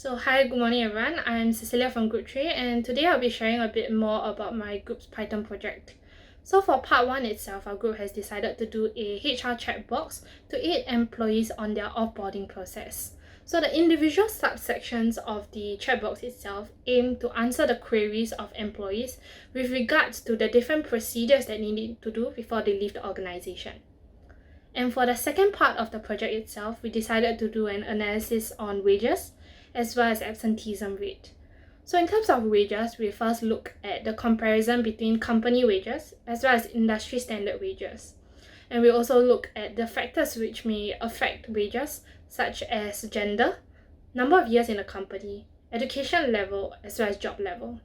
Hi, good morning everyone. I'm Cecilia from Group 3 and today I'll be sharing a bit more about my group's Python project. So for part 1 itself, our group has decided to do a HR chat box to aid employees on their offboarding process. So the individual subsections of the chat box itself aim to answer the queries of employees with regards to the different procedures that they need to do before they leave the organization. And for the second part of the project itself, we decided to do an analysis on wages as well as absenteeism rate. So in terms of wages, we first look at the comparison between company wages as well as industry standard wages. And we also look at the factors which may affect wages, such as gender, number of years in a company, education level, as well as job level.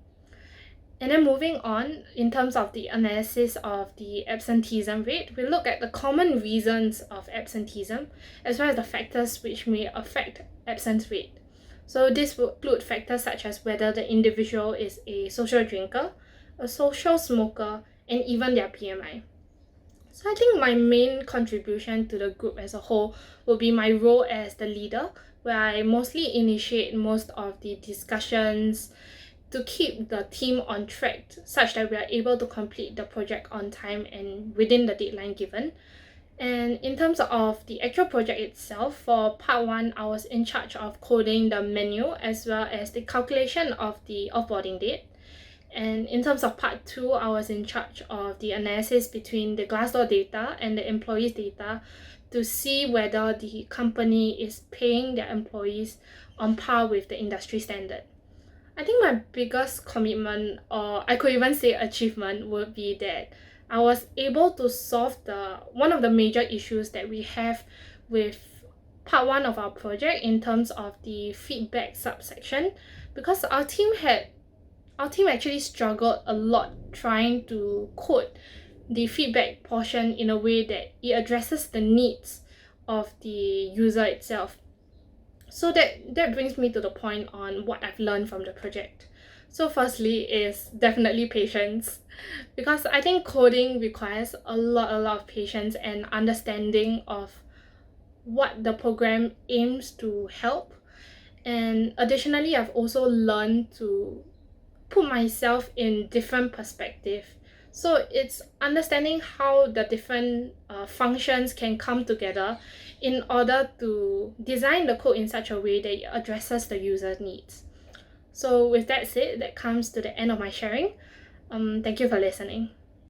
And then moving on, in terms of the analysis of the absenteeism rate, we look at the common reasons of absenteeism as well as the factors which may affect absence rate. So this will include factors such as whether the individual is a social drinker, a social smoker, and even their BMI. So I think my main contribution to the group as a whole will be my role as the leader, where I mostly initiate most of the discussions to keep the team on track such that we are able to complete the project on time and within the deadline given. And in terms of the actual project itself, for part 1, I was in charge of coding the menu as well as the calculation of the offboarding date. And in terms of part 2, I was in charge of the analysis between the Glassdoor data and the employees' data to see whether the company is paying their employees on par with the industry standard. I think my biggest commitment, or I could even say achievement, would be that I was able to solve one of the major issues that we have with part 1 of our project in terms of the feedback subsection, because our team actually struggled a lot trying to code the feedback portion in a way that it addresses the needs of the user itself. So that brings me to the point on what I've learned from the project. So firstly is definitely patience, because I think coding requires a lot of patience and understanding of what the program aims to help. And additionally, I've also learned to put myself in different perspective. So it's understanding how the different functions can come together in order to design the code in such a way that it addresses the user's needs. So with that said, that comes to the end of my sharing. Thank you for listening.